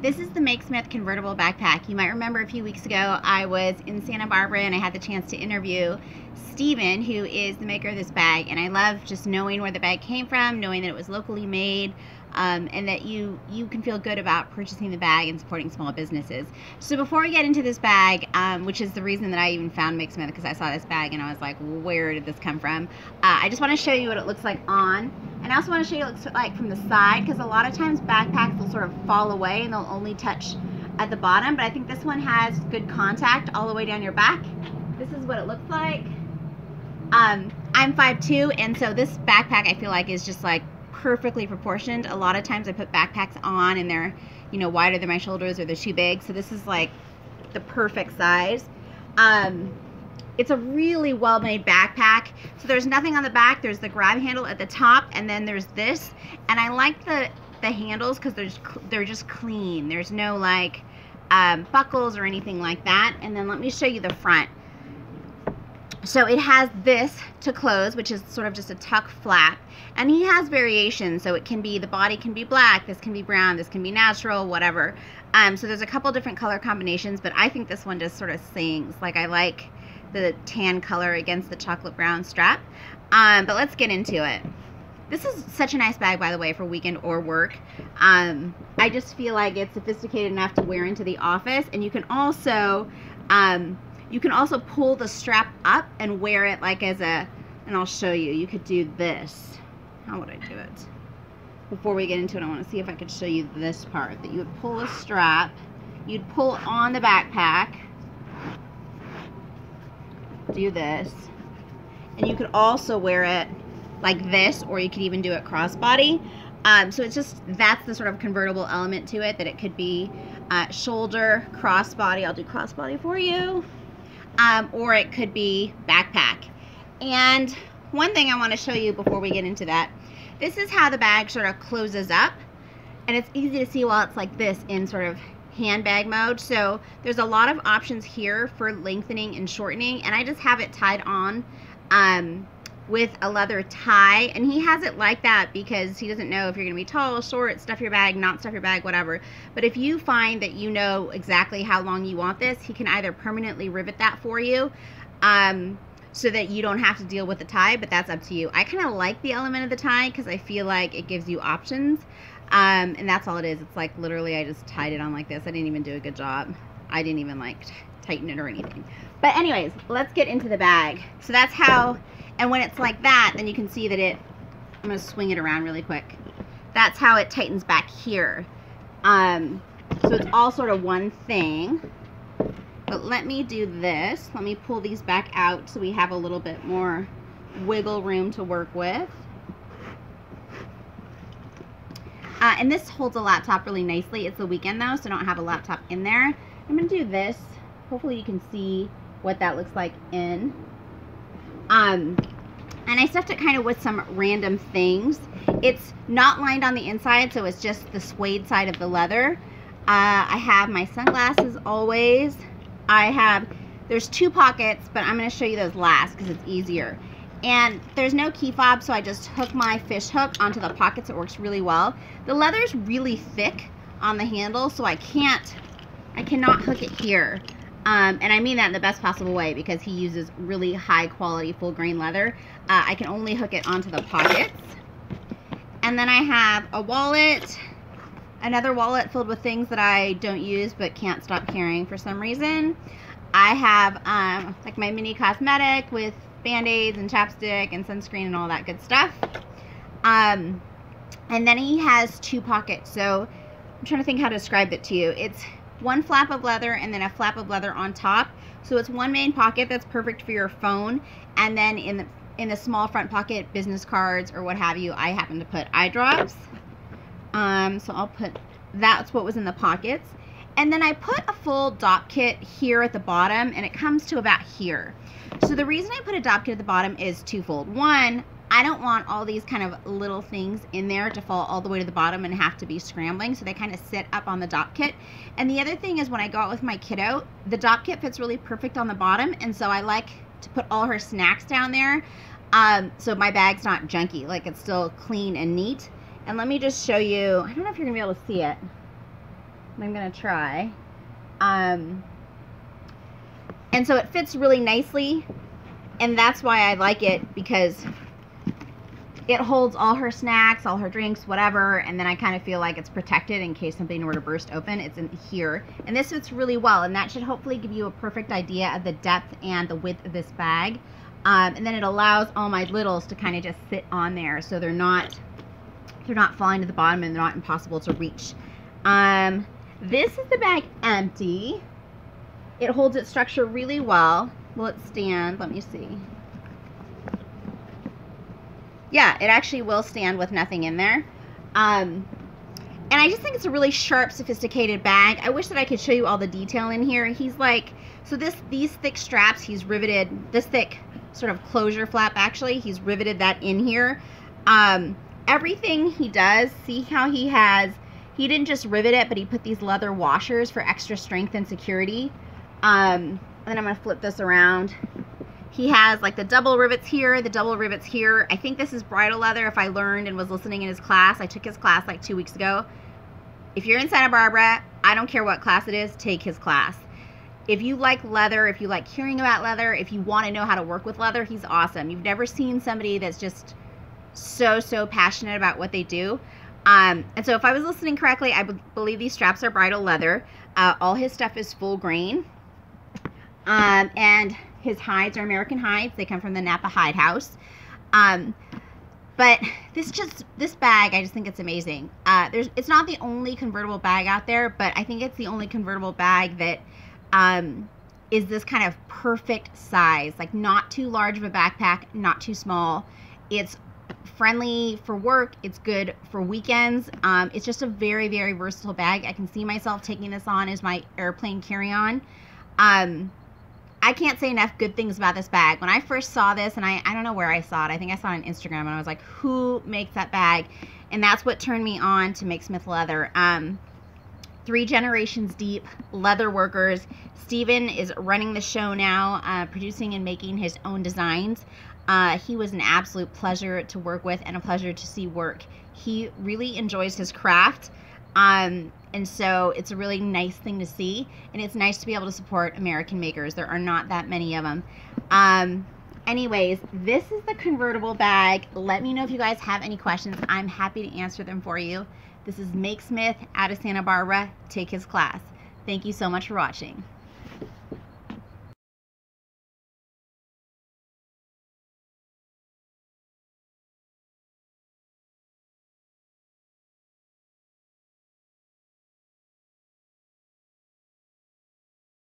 This is the Makesmith convertible backpack. You might remember a few weeks ago I was in Santa Barbara and I had the chance to interview Steven, who is the maker of this bag, and I love just knowing where the bag came from, knowing that it was locally made, and that you can feel good about purchasing the bag and supporting small businesses. So before we get into this bag, which is the reason that I even found Makesmith, because I saw this bag and I was like, where did this come from? I just want to show you what it looks like on, and I also want to show you what it looks like from the side, because a lot of times backpacks will sort of fall away and they'll only touch at the bottom, but I think this one has good contact all the way down your back. This is what it looks like. I'm 5'2", and so this backpack I feel like is just like perfectly proportioned. A lot of times I put backpacks on and they're, you know, wider than my shoulders or they're too big, so this is like the perfect size. It's a really well made backpack. So there's nothing on the back, there's the grab handle at the top, and then there's this, and I like the handles because they're just clean. There's no like buckles or anything like that. And then let me show you the front. So it has this to close, which is sort of just a tuck flap, and he has variations, so it can be, the body can be black, this can be brown, this can be natural, whatever. So there's a couple different color combinations, but I think this one just sort of sings. Like, I like the tan color against the chocolate brown strap. But let's get into it. This is such a nice bag, by the way, for weekend or work. I just feel like it's sophisticated enough to wear into the office, and you can also pull the strap up and wear it like as a, and I'll show you, you could do this. How would I do it? Before we get into it, I want to see if I could show you this part, that you would pull a strap, you'd pull on the backpack, do this, and you could also wear it like this, or you could even do it crossbody. So it's just, that's the sort of convertible element to it, that it could be shoulder, crossbody, I'll do crossbody for you, or it could be backpack. And one thing I want to show you before we get into that, this is how the bag sort of closes up, and it's easy to see while it's like this in sort of handbag mode. So there's a lot of options here for lengthening and shortening, and I just have it tied on with a leather tie, and he has it like that because he doesn't know if you're gonna be tall, short, stuff your bag, not stuff your bag, whatever. But if you find that you know exactly how long you want this, he can either permanently rivet that for you, so that you don't have to deal with the tie, but that's up to you. I kind of like the element of the tie because I feel like it gives you options, and that's all it is. It's like literally I just tied it on like this. I didn't even do a good job. I didn't even like tighten it or anything. But anyways, let's get into the bag. So that's how, and when it's like that, then you can see that it, I'm gonna swing it around really quick. That's how it tightens back here. So it's all sort of one thing. But let me do this. Let me pull these back out so we have a little bit more wiggle room to work with. And this holds a laptop really nicely. It's the weekend though, so I don't have a laptop in there. I'm gonna do this. Hopefully you can see what that looks like in. And I stuffed it kind of with some random things. It's not lined on the inside, so it's just the suede side of the leather. I have my sunglasses always. There's two pockets, but I'm going to show you those last because it's easier. And there's no key fob, so I just hook my fish hook onto the pockets. It works really well. The leather's really thick on the handle, so I cannot hook it here. And I mean that in the best possible way because he uses really high quality full grain leather. I can only hook it onto the pockets. And then I have a wallet, another wallet filled with things that I don't use but can't stop carrying for some reason. I have like my mini cosmetic with band-aids and chapstick and sunscreen and all that good stuff. And then he has two pockets. So I'm trying to think how to describe it to you. It's one flap of leather and then a flap of leather on top. So it's one main pocket that's perfect for your phone, and then in the small front pocket, business cards or what have you. I happen to put eye drops. So I'll put, that's what was in the pockets. And then I put a full dop kit here at the bottom, and it comes to about here. So the reason I put a dop kit at the bottom is twofold. One, I don't want all these kind of little things in there to fall all the way to the bottom and have to be scrambling, so they kind of sit up on the dop kit. And the other thing is when I go out with my kiddo, the dop kit fits really perfect on the bottom, and so I like to put all her snacks down there, so my bag's not junky, like it's still clean and neat. And let me just show you, I don't know if you're gonna be able to see it. I'm gonna try. And so it fits really nicely, and that's why I like it, because it holds all her snacks, all her drinks, whatever, and then I kind of feel like it's protected in case something were to burst open. It's in here, and this fits really well, and that should hopefully give you a perfect idea of the depth and the width of this bag. And then it allows all my littles to kind of just sit on there, so they're not falling to the bottom and they're not impossible to reach. This is the bag empty. It holds its structure really well. Will it stand? Let me see. Yeah, it actually will stand with nothing in there. And I just think it's a really sharp, sophisticated bag. I wish that I could show you all the detail in here. He's like, so these thick straps, he's riveted, this thick sort of closure flap, actually, he's riveted that in here. Everything he does, see how he didn't just rivet it, but he put these leather washers for extra strength and security. And then I'm going to flip this around. He has like the double rivets here, the double rivets here. I think this is bridal leather if I learned and was listening in his class. I took his class like 2 weeks ago. If you're in Santa Barbara, I don't care what class it is, take his class. If you like leather, if you like hearing about leather, if you want to know how to work with leather, he's awesome. You've never seen somebody that's just so passionate about what they do. And so if I was listening correctly, I believe these straps are bridal leather. All his stuff is full grain. And his hides are American hides. They come from the Napa Hide House. But this bag, I just think it's amazing. It's not the only convertible bag out there, but I think it's the only convertible bag that is this kind of perfect size. Like, not too large of a backpack, not too small. It's friendly for work. It's good for weekends. It's just a very versatile bag. I can see myself taking this on as my airplane carry-on. I can't say enough good things about this bag. When I first saw this, and I don't know where I saw it. I think I saw it on Instagram, and I was like, who makes that bag? And that's what turned me on to Make Smith Leather. 3 generations deep, leather workers. Steven is running the show now, producing and making his own designs. He was an absolute pleasure to work with and a pleasure to see work. He really enjoys his craft. And so it's a really nice thing to see, and it's nice to be able to support American makers. There are not that many of them. Anyways, this is the convertible bag. Let me know if you guys have any questions. I'm happy to answer them for you. This is Make Smith out of Santa Barbara. Take his class. Thank you so much for watching.